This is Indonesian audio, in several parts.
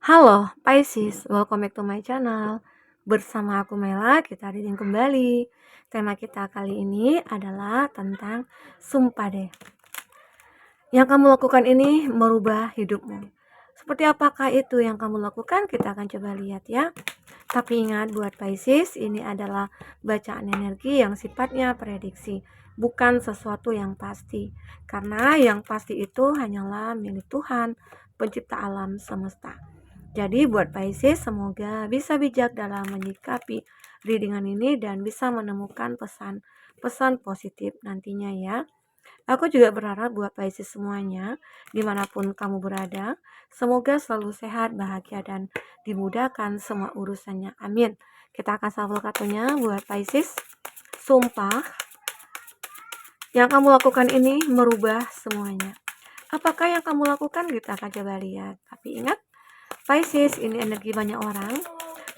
Halo Pisces, welcome back to my channel. Bersama aku Mela, kita reading kembali. Tema kita kali ini adalah tentang sumpah deh. Yang kamu lakukan ini merubah hidupmu. Seperti apakah itu yang kamu lakukan? Kita akan coba lihat ya. Tapi ingat buat Pisces, ini adalah bacaan energi yang sifatnya prediksi, bukan sesuatu yang pasti. Karena yang pasti itu hanyalah milik Tuhan, pencipta alam semesta. Jadi buat Pisces, semoga bisa bijak dalam menyikapi readingan ini dan bisa menemukan pesan-pesan positif nantinya ya. Aku juga berharap buat Pisces semuanya, dimanapun kamu berada, semoga selalu sehat, bahagia, dan dimudahkan semua urusannya. Amin. Kita akan shuffle kartunya buat Pisces. Sumpah, yang kamu lakukan ini merubah semuanya. Apakah yang kamu lakukan? Kita akan coba lihat. Tapi ingat, Pisces ini energi banyak orang,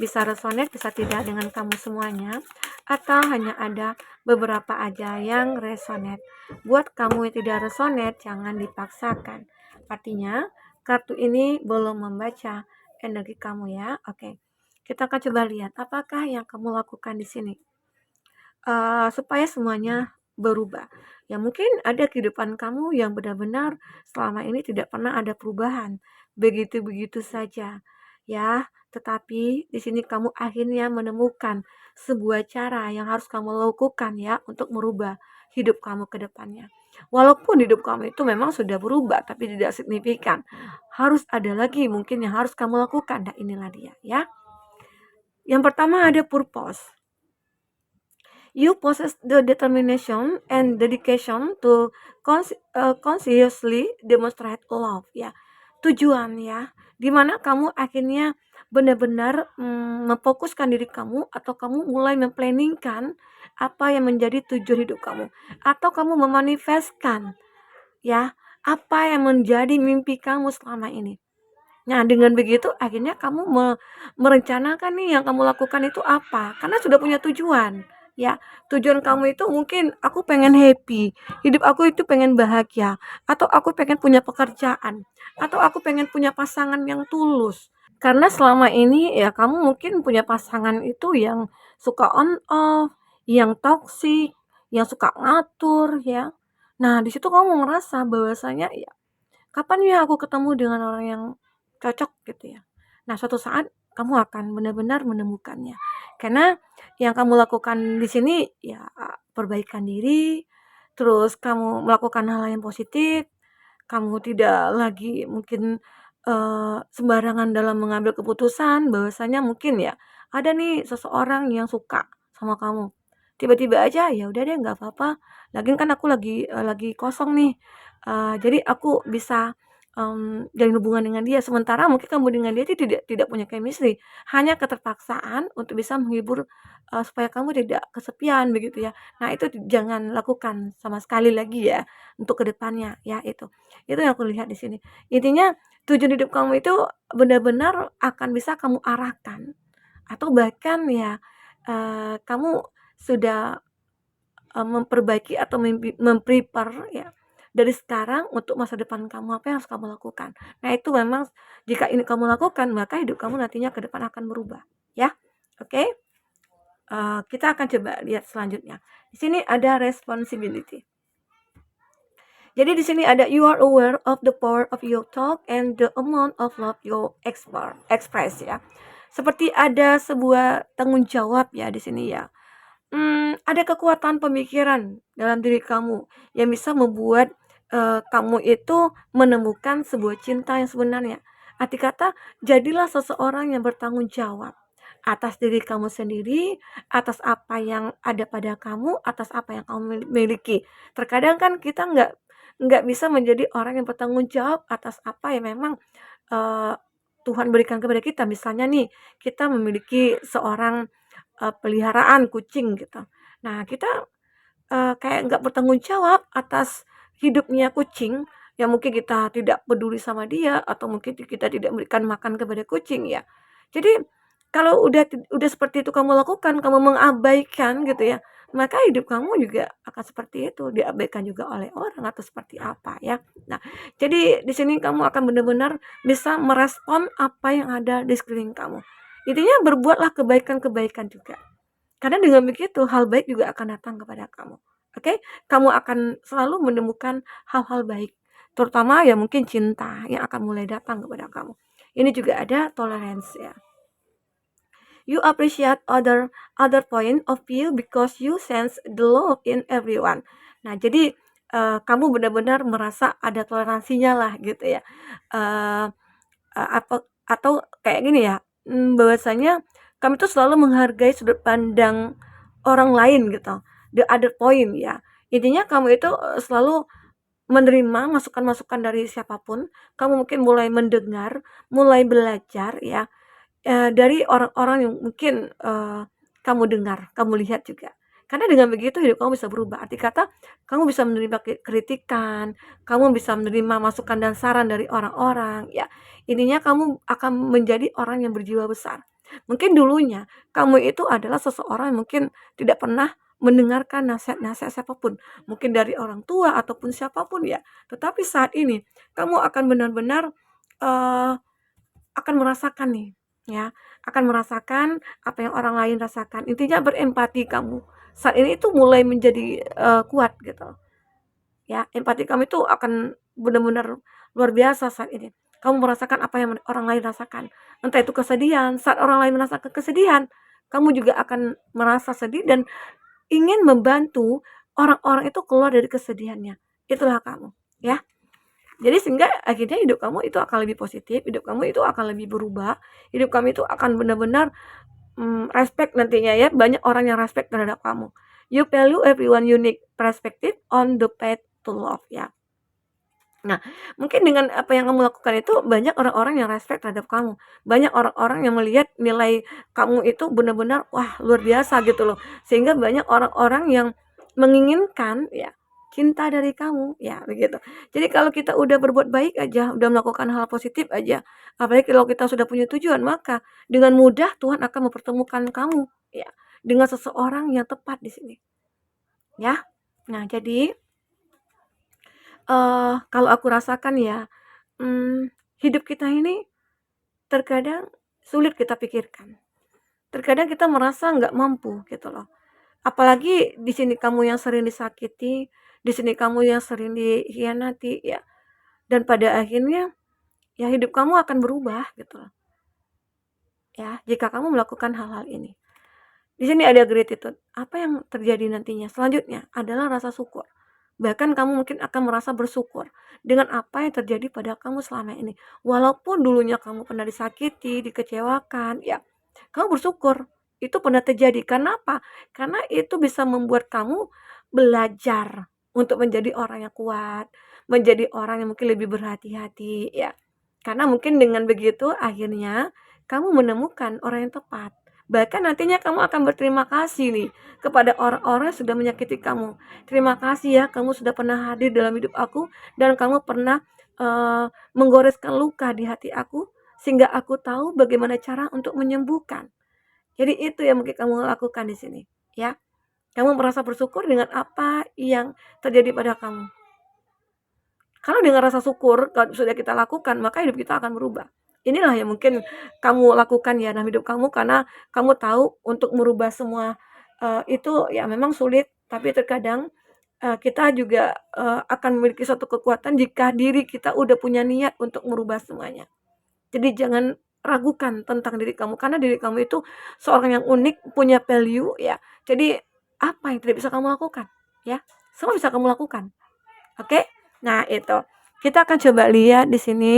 bisa resonate, bisa tidak dengan kamu semuanya, atau hanya ada beberapa aja yang resonate. Buat kamu yang tidak resonate, jangan dipaksakan. Artinya, kartu ini belum membaca energi kamu ya. Oke, kita akan coba lihat apakah yang kamu lakukan di sini. Supaya semuanya berubah. Ya mungkin ada kehidupan kamu yang benar-benar selama ini tidak pernah ada perubahan, begitu-begitu saja. Ya, tetapi di sini kamu akhirnya menemukan sebuah cara yang harus kamu lakukan ya untuk merubah hidup kamu ke depannya. Walaupun hidup kamu itu memang sudah berubah tapi tidak signifikan. Harus ada lagi mungkin yang harus kamu lakukan. Nah, inilah dia ya. Yang pertama ada purpose. You possess the determination and dedication to consciously demonstrate love ya. Tujuan ya, dimana kamu akhirnya benar-benar memfokuskan diri kamu atau kamu mulai memplanningkan apa yang menjadi tujuan hidup kamu atau kamu memanifestkan ya apa yang menjadi mimpi kamu selama ini. Nah, dengan begitu akhirnya kamu merencanakan nih yang kamu lakukan itu apa, karena sudah punya tujuan, ya. Tujuan kamu itu mungkin aku pengen happy, hidup aku itu pengen bahagia, atau aku pengen punya pekerjaan, atau aku pengen punya pasangan yang tulus. Karena selama ini ya kamu mungkin punya pasangan itu yang suka on off, yang toksik, yang suka ngatur ya. Nah, di situ kamu ngerasa bahwasanya ya kapan ya aku ketemu dengan orang yang cocok gitu ya. Nah, suatu saat kamu akan benar-benar menemukannya. Karena yang kamu lakukan di sini ya perbaikan diri, terus kamu melakukan hal yang positif, kamu tidak lagi mungkin sembarangan dalam mengambil keputusan, bahwasanya mungkin ya ada nih seseorang yang suka sama kamu. Tiba-tiba aja, ya udah deh nggak apa-apa, lagian kan aku lagi kosong nih, jadi aku bisa jalin hubungan dengan dia, sementara mungkin kamu dengan dia itu tidak punya chemistry, hanya keterpaksaan untuk bisa menghibur, supaya kamu tidak kesepian begitu ya. Nah, itu jangan lakukan sama sekali lagi ya untuk kedepannya ya itu. Itu yang aku lihat di sini. Intinya tujuan hidup kamu itu benar-benar akan bisa kamu arahkan atau bahkan ya, kamu sudah, memperbaiki atau ya dari sekarang untuk masa depan kamu, apa yang harus kamu lakukan. Nah, itu memang jika ini kamu lakukan, maka hidup kamu nantinya ke depan akan berubah, ya. Oke? Kita akan coba lihat selanjutnya. Di sini ada responsibility. Jadi di sini ada you are aware of the power of your talk and the amount of love you express ya. Seperti ada sebuah tanggung jawab ya di sini ya. Ada kekuatan pemikiran dalam diri kamu yang bisa membuat kamu itu menemukan sebuah cinta yang sebenarnya. Arti kata, jadilah seseorang yang bertanggung jawab atas diri kamu sendiri, atas apa yang ada pada kamu, atas apa yang kamu miliki. Terkadang kan kita nggak bisa menjadi orang yang bertanggung jawab atas apa yang memang uh, Tuhan berikan kepada kita. Misalnya nih, kita memiliki seorang peliharaan kucing gitu. Nah, kita kayak nggak bertanggung jawab atas hidupnya kucing, ya mungkin kita tidak peduli sama dia atau mungkin kita tidak memberikan makan kepada kucing ya. Jadi Kalau udah seperti itu kamu lakukan, kamu mengabaikan gitu ya, maka hidup kamu juga akan seperti itu, diabaikan juga oleh orang atau seperti apa ya. Nah, jadi di sini kamu akan benar-benar bisa merespon apa yang ada di sekeliling kamu. Intinya berbuatlah kebaikan-kebaikan juga. Karena dengan begitu hal baik juga akan datang kepada kamu. Oke? Kamu akan selalu menemukan hal-hal baik, terutama ya mungkin cinta yang akan mulai datang kepada kamu. Ini juga ada toleransi ya. You appreciate other point of view because you sense the love in everyone. Nah, jadi kamu benar-benar merasa ada toleransinya lah gitu ya. Eh, apa atau kayak gini ya, bahwasanya kami tuh selalu menghargai sudut pandang orang lain gitu, the other point ya. Intinya kamu itu selalu menerima masukan-masukan dari siapapun, kamu mungkin mulai mendengar, mulai belajar ya, dari orang-orang yang mungkin, kamu dengar, kamu lihat juga. Karena dengan begitu hidup kamu bisa berubah. Arti kata, kamu bisa menerima kritikan, kamu bisa menerima masukan dan saran dari orang-orang, ya. Intinya kamu akan menjadi orang yang berjiwa besar. Mungkin dulunya kamu itu adalah seseorang yang mungkin tidak pernah mendengarkan nasihat-nasihat siapapun, mungkin dari orang tua ataupun siapapun ya. Tetapi saat ini kamu akan benar-benar, eee, akan merasakan nih, ya, akan merasakan apa yang orang lain rasakan. Intinya berempati kamu. Saat ini itu mulai menjadi, kuat gitu, ya. Empati kamu itu akan benar-benar luar biasa saat ini. Kamu merasakan apa yang orang lain rasakan. Entah itu kesedihan, saat orang lain merasakan kesedihan, kamu juga akan merasa sedih dan ingin membantu orang-orang itu keluar dari kesedihannya. Itulah kamu, ya. Jadi sehingga akhirnya hidup kamu itu akan lebih positif, hidup kamu itu akan lebih berubah, hidup kamu itu akan benar-benar, respect nantinya ya, banyak orang yang respect terhadap kamu. You value everyone unique perspective on the path to love ya. Nah, mungkin dengan apa yang kamu lakukan itu banyak orang-orang yang respect terhadap kamu. Banyak orang-orang yang melihat nilai kamu itu benar-benar wah luar biasa gitu loh. Sehingga banyak orang-orang yang menginginkan ya cinta dari kamu ya begitu. Jadi kalau kita udah berbuat baik aja, udah melakukan hal positif aja, apalagi kalau kita sudah punya tujuan, maka dengan mudah Tuhan akan mempertemukan kamu ya dengan seseorang yang tepat di sini. Ya. Nah, jadi kalau aku rasakan ya, hidup kita ini terkadang sulit kita pikirkan. Terkadang kita merasa nggak mampu gitu loh. Apalagi di sini kamu yang sering disakiti, di sini kamu yang sering dikhianati ya, dan pada akhirnya ya hidup kamu akan berubah gitu loh, ya, jika kamu melakukan hal-hal ini. Di sini ada gratitude. Apa yang terjadi nantinya selanjutnya adalah rasa syukur. Bahkan kamu mungkin akan merasa bersyukur dengan apa yang terjadi pada kamu selama ini. Walaupun dulunya kamu pernah disakiti, dikecewakan, ya, kamu bersyukur itu pernah terjadi. Karena apa? Karena itu bisa membuat kamu belajar untuk menjadi orang yang kuat, menjadi orang yang mungkin lebih berhati-hati, ya. Karena mungkin dengan begitu akhirnya kamu menemukan orang yang tepat. Bahkan nantinya kamu akan berterima kasih nih kepada orang-orang yang sudah menyakiti kamu. Terima kasih ya kamu sudah pernah hadir dalam hidup aku dan kamu pernah menggoreskan luka di hati aku sehingga aku tahu bagaimana cara untuk menyembuhkan. Jadi itu yang mungkin kamu lakukan di sini, ya. Kamu merasa bersyukur dengan apa yang terjadi pada kamu. Kalau dengan rasa syukur kalau sudah kita lakukan, maka hidup kita akan berubah. Inilah yang mungkin kamu lakukan ya dalam hidup kamu karena kamu tahu untuk merubah semua, itu ya memang sulit, tapi terkadang, kita juga, akan memiliki suatu kekuatan jika diri kita udah punya niat untuk merubah semuanya. Jadi jangan ragukan tentang diri kamu, karena diri kamu itu seorang yang unik, punya value ya. Jadi apa yang tidak bisa kamu lakukan, ya, semua bisa kamu lakukan, oke? Nah itu, kita akan coba lihat di sini.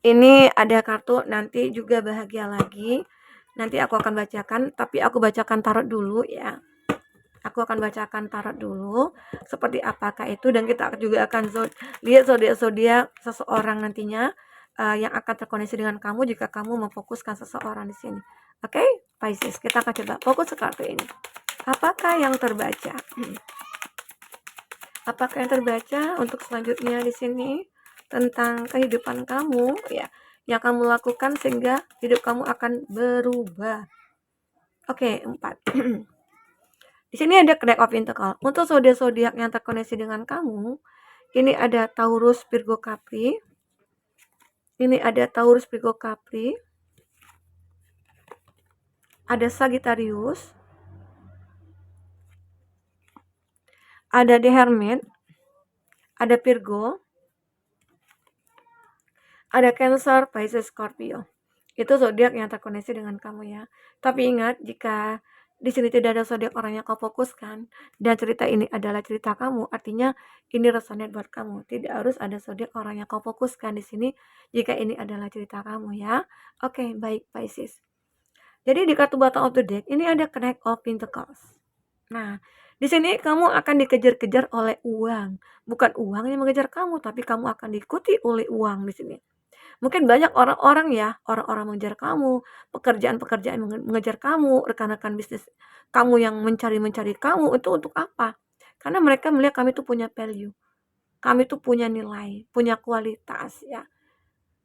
Ini ada kartu nanti juga bahagia lagi. Nanti aku akan bacakan, tapi aku bacakan tarot dulu ya. Aku akan bacakan tarot dulu seperti apakah itu dan kita juga akan lihat zodiak seseorang nantinya yang akan terkoneksi dengan kamu jika kamu memfokuskan seseorang di sini. Oke, Pisces, kita akan coba fokus ke kartu ini. Apakah yang terbaca? Apakah yang terbaca untuk selanjutnya di sini tentang kehidupan kamu ya? yang kamu lakukan sehingga hidup kamu akan berubah. Oke, 4. Di sini ada Knight of Pentacles. Untuk zodiak-zodiak yang terkoneksi dengan kamu, ini ada Taurus, Virgo, Capri. Ini ada Taurus, Virgo, Capri. Ada Sagittarius. Ada The Hermit. Ada Virgo. Ada Cancer, Pisces, Scorpio. Itu zodiak yang terkoneksi dengan kamu ya. Tapi ingat, jika di sini tidak ada zodiak orang yang kau fokuskan dan cerita ini adalah cerita kamu, artinya ini resonate buat kamu. Tidak harus ada zodiak orang yang kau fokuskan di sini jika ini adalah cerita kamu ya. Oke, baik Pisces. Jadi di kartu bottom of the deck ini ada Knight of Pentacles. Nah, di sini kamu akan dikejar-kejar oleh uang. Bukan uang yang mengejar kamu, tapi kamu akan diikuti oleh uang di sini. Mungkin banyak orang-orang ya, orang-orang mengejar kamu, pekerjaan-pekerjaan mengejar kamu, rekan-rekan bisnis kamu yang mencari-mencari kamu, itu untuk apa? Karena mereka melihat kami tuh punya value, kami tuh punya nilai, punya kualitas ya.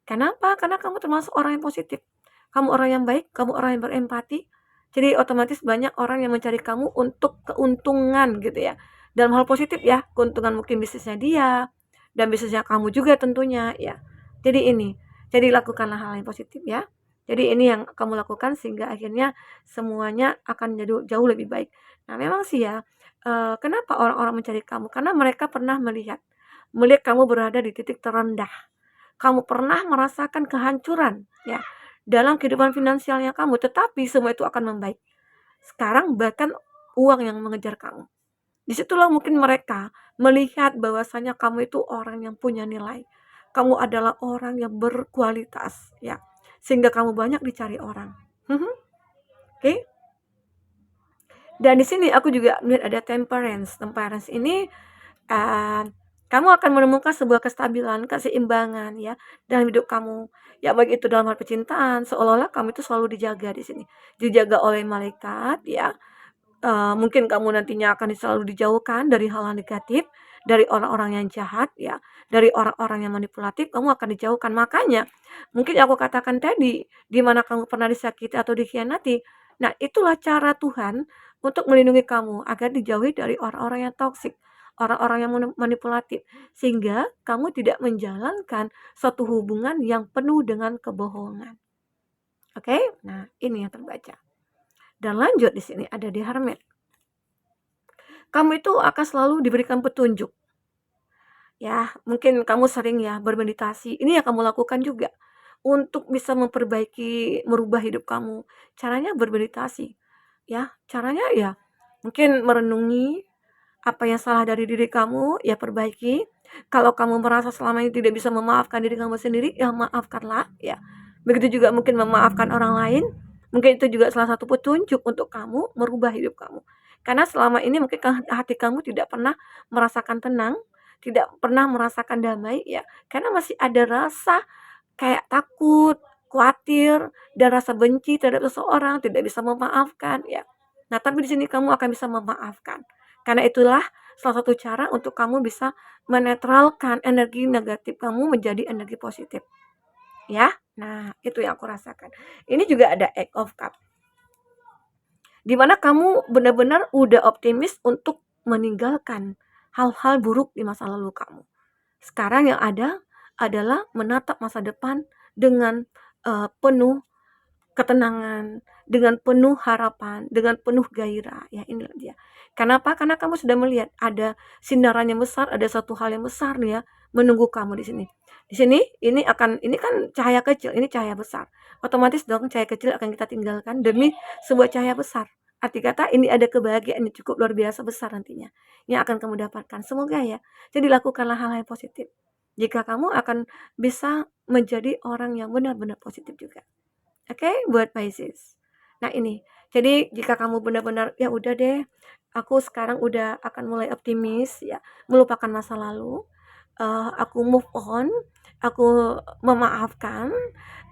Kenapa? Karena kamu termasuk orang yang positif, kamu orang yang baik, kamu orang yang berempati, jadi otomatis banyak orang yang mencari kamu untuk keuntungan gitu ya. Dalam hal positif ya, keuntungan mungkin bisnisnya dia, dan bisnisnya kamu juga tentunya ya. Jadi lakukanlah hal yang positif ya. Jadi ini yang kamu lakukan sehingga akhirnya semuanya akan jauh lebih baik. Nah memang sih ya, kenapa orang-orang mencari kamu? Karena mereka pernah melihat kamu berada di titik terendah. Kamu pernah merasakan kehancuran ya dalam kehidupan finansialnya kamu, tetapi semua itu akan membaik. Sekarang bahkan uang yang mengejar kamu. Disitulah mungkin mereka melihat bahwasanya kamu itu orang yang punya nilai. Kamu adalah orang yang berkualitas ya. Sehingga kamu banyak dicari orang. Oke? Okay? Dan di sini aku juga melihat ada temperance. Temperance ini kamu akan menemukan sebuah kestabilan, keseimbangan ya dalam hidup kamu. Ya baik itu dalam hal percintaan, seolah-olah kamu itu selalu dijaga di sini. Dijaga oleh malaikat ya. Mungkin kamu nantinya akan selalu dijauhkan dari hal-hal negatif, dari orang-orang yang jahat ya, dari orang-orang yang manipulatif, kamu akan dijauhkan. Makanya mungkin aku katakan tadi, di mana kamu pernah disakiti atau dikhianati. Nah, itulah cara Tuhan untuk melindungi kamu agar dijauhi dari orang-orang yang toksik, orang-orang yang manipulatif, sehingga kamu tidak menjalankan suatu hubungan yang penuh dengan kebohongan. Oke? Nah, ini yang terbaca. Dan lanjut di sini ada di Hermit. Kamu itu akan selalu diberikan petunjuk. Ya, mungkin kamu sering ya bermeditasi. Ini yang kamu lakukan juga untuk bisa memperbaiki, merubah hidup kamu. Caranya bermeditasi. Ya, caranya ya mungkin merenungi apa yang salah dari diri kamu, ya perbaiki. Kalau kamu merasa selama ini tidak bisa memaafkan diri kamu sendiri, ya maafkanlah ya. Begitu juga mungkin memaafkan orang lain. Mungkin itu juga salah satu petunjuk untuk kamu merubah hidup kamu. Karena selama ini mungkin hati kamu tidak pernah merasakan tenang, tidak pernah merasakan damai ya. Karena masih ada rasa kayak takut, khawatir, dan rasa benci terhadap seseorang, tidak bisa memaafkan ya. Nah, tapi di sini kamu akan bisa memaafkan. Karena itulah salah satu cara untuk kamu bisa menetralkan energi negatif kamu menjadi energi positif. Ya. Nah, itu yang aku rasakan. Ini juga ada Eight of Cups. Dimana kamu benar-benar udah optimis untuk meninggalkan hal-hal buruk di masa lalu kamu. Sekarang yang ada adalah menatap masa depan dengan penuh ketenangan, dengan penuh harapan, dengan penuh gairah. Ya, inilah dia. Kenapa? Karena kamu sudah melihat ada sinaran yang besar, ada satu hal yang besar nih ya menunggu kamu di sini. Di sini ini kan cahaya kecil, ini cahaya besar. Otomatis dong cahaya kecil akan kita tinggalkan demi sebuah cahaya besar. Arti kata ini ada kebahagiaan yang cukup luar biasa besar nantinya yang akan kamu dapatkan. Semoga ya. Jadi lakukanlah hal-hal yang positif. Jika kamu akan bisa menjadi orang yang benar-benar positif juga. Oke, buat Pisces. Nah ini, jadi jika kamu benar-benar ya udah deh, aku sekarang udah akan mulai optimis ya, melupakan masa lalu, aku move on, aku memaafkan,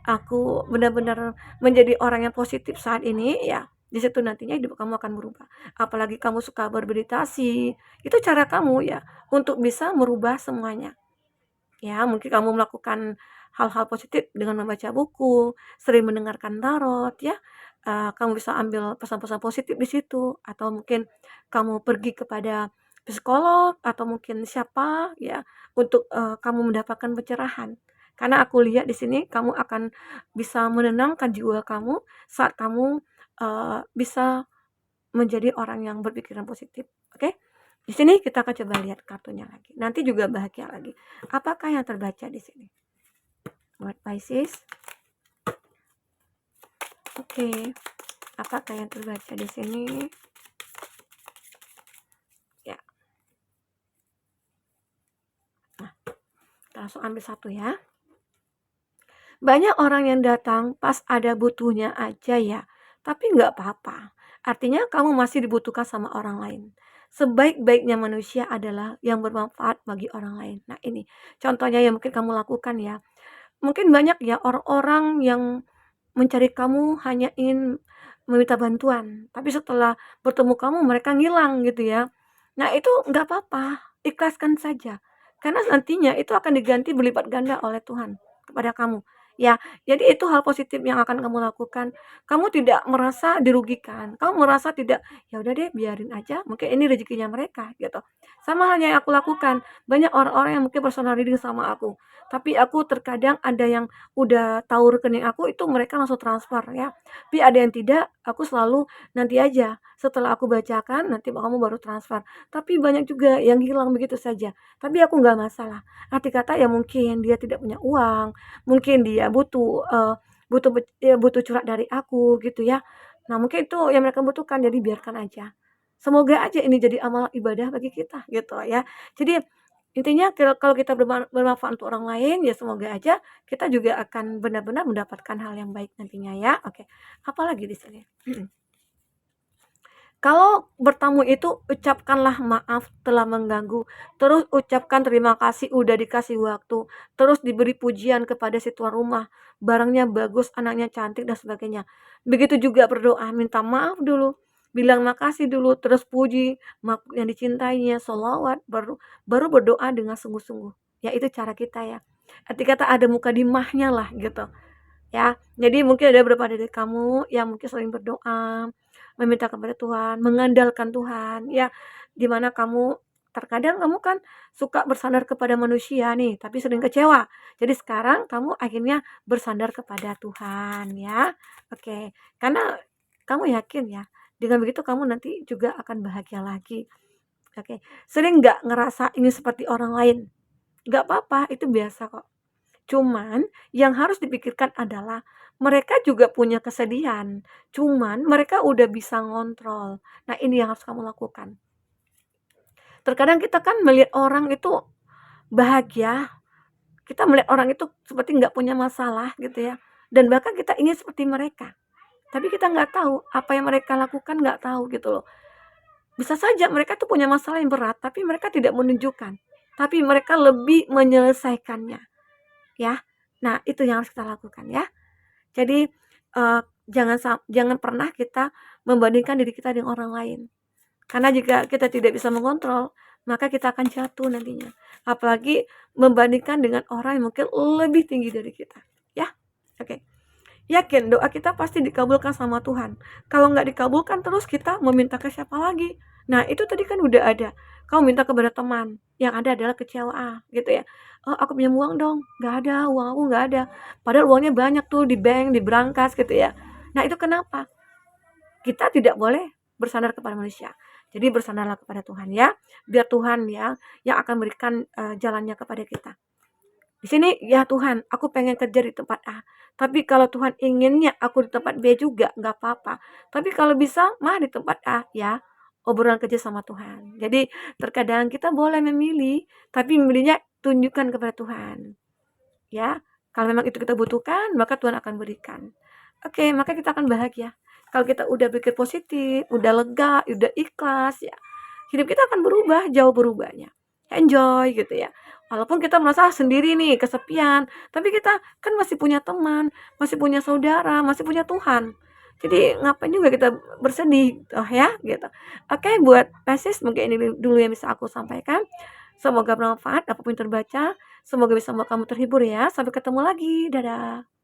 aku benar-benar menjadi orang yang positif saat ini ya. Di situ nantinya hidup kamu akan berubah. Apalagi kamu suka bermeditasi, itu cara kamu ya untuk bisa merubah semuanya. Ya, mungkin kamu melakukan hal-hal positif dengan membaca buku, sering mendengarkan tarot ya. Kamu bisa ambil pesan-pesan positif di situ, atau mungkin kamu pergi kepada psikolog atau mungkin siapa ya untuk kamu mendapatkan pencerahan. Karena aku lihat di sini kamu akan bisa menenangkan jiwa kamu saat kamu bisa menjadi orang yang berpikiran positif. Oke? Di sini kita akan coba lihat kartunya lagi. Nanti juga bahagia lagi. Apakah yang terbaca di sini? Buat Pisces. Oke. Apakah yang terbaca di sini? Ya. Nah, kita langsung ambil satu ya. Banyak orang yang datang pas ada butuhnya aja ya, tapi nggak apa-apa. Artinya kamu masih dibutuhkan sama orang lain. Sebaik-baiknya manusia adalah yang bermanfaat bagi orang lain. Nah ini contohnya yang mungkin kamu lakukan ya. Mungkin banyak ya orang-orang yang mencari kamu hanya ingin meminta bantuan, tapi setelah bertemu kamu mereka ngilang gitu ya. Nah itu nggak apa-apa, ikhlaskan saja. Karena nantinya itu akan diganti berlipat ganda oleh Tuhan kepada kamu. Ya, jadi itu hal positif yang akan kamu lakukan. Kamu tidak merasa dirugikan, kamu merasa tidak, ya udah deh biarin aja, mungkin ini rezekinya mereka gitu. Sama halnya yang aku lakukan, banyak orang-orang yang mungkin personal reading sama aku, tapi aku terkadang ada yang udah tahu rekening aku itu mereka langsung transfer ya. Tapi ada yang tidak, aku selalu nanti aja setelah aku bacakan nanti kamu baru transfer. Tapi banyak juga yang hilang begitu saja. Tapi aku nggak masalah. Arti kata ya mungkin dia tidak punya uang, mungkin dia butuh butuh curhat dari aku gitu ya. Nah, mungkin itu yang mereka butuhkan jadi biarkan aja. Semoga aja ini jadi amal ibadah bagi kita gitu ya. Jadi intinya kalau kita bermanfaat untuk orang lain, ya semoga aja kita juga akan benar-benar mendapatkan hal yang baik nantinya ya. Oke, apalagi di sini? Kalau bertamu itu ucapkanlah maaf telah mengganggu, terus ucapkan terima kasih udah dikasih waktu, terus diberi pujian kepada si tuan rumah, barangnya bagus, anaknya cantik dan sebagainya. Begitu juga berdoa, minta maaf dulu, bilang makasih dulu, terus puji makhluk yang dicintainya, sholawat, baru berdoa dengan sungguh-sungguh. Ya itu cara kita ya. Arti kata ada muka dimahnya lah gitu. Ya, jadi mungkin ada beberapa dari kamu yang mungkin sering berdoa, meminta kepada Tuhan, mengandalkan Tuhan, ya, di mana kamu terkadang kamu kan suka bersandar kepada manusia nih, tapi sering kecewa. Jadi sekarang kamu akhirnya bersandar kepada Tuhan, ya. Oke, karena kamu yakin ya, dengan begitu kamu nanti juga akan bahagia lagi. Oke, sering nggak ngerasa ini seperti orang lain? Nggak apa-apa, itu biasa kok. Cuman yang harus dipikirkan adalah mereka juga punya kesedihan, cuman mereka udah bisa ngontrol. Nah, ini yang harus kamu lakukan. Terkadang kita kan melihat orang itu bahagia, kita melihat orang itu seperti nggak punya masalah gitu ya, dan bahkan kita ingin seperti mereka. Tapi kita nggak tahu apa yang mereka lakukan, nggak tahu gitu loh. Bisa saja mereka tuh punya masalah yang berat, tapi mereka tidak menunjukkan. Tapi mereka lebih menyelesaikannya, ya. Nah, itu yang harus kita lakukan ya. Jadi, jangan pernah kita membandingkan diri kita dengan orang lain. Karena jika kita tidak bisa mengontrol, maka kita akan jatuh nantinya. Apalagi membandingkan dengan orang yang mungkin lebih tinggi dari kita, ya. Oke. Yakin doa kita pasti dikabulkan sama Tuhan. Kalau nggak dikabulkan terus kita meminta ke siapa lagi? Nah, itu tadi kan udah ada. Kamu minta kepada teman, yang ada adalah kecewa gitu ya. "Oh, aku pinjam uang dong." "Nggak ada, uang aku nggak ada." Padahal uangnya banyak tuh di bank, di brankas gitu ya. Nah, itu kenapa? Kita tidak boleh bersandar kepada manusia. Jadi bersandarlah kepada Tuhan ya. Biar Tuhan ya yang akan berikan jalannya kepada kita. Di sini, ya Tuhan, aku pengen kerja di tempat A. Tapi kalau Tuhan inginnya aku di tempat B juga, nggak apa-apa. Tapi kalau bisa, mah di tempat A, ya. Obrolan kerja sama Tuhan. Jadi terkadang kita boleh memilih, tapi memilihnya tunjukkan kepada Tuhan. Ya, kalau memang itu kita butuhkan, maka Tuhan akan berikan. Oke, maka kita akan bahagia. Kalau kita udah pikir positif, udah lega, udah ikhlas, ya, hidup kita akan berubah, jauh berubahnya. Enjoy gitu ya. Walaupun kita merasa sendiri nih, kesepian, tapi kita kan masih punya teman, masih punya saudara, masih punya Tuhan. Jadi ngapain juga kita bersedih, oh ya, gitu. Oke, buat Pisces mungkin ini dulu yang bisa aku sampaikan. Semoga bermanfaat apapun yang terbaca. Semoga bisa membuat kamu terhibur ya. Sampai ketemu lagi. Dadah.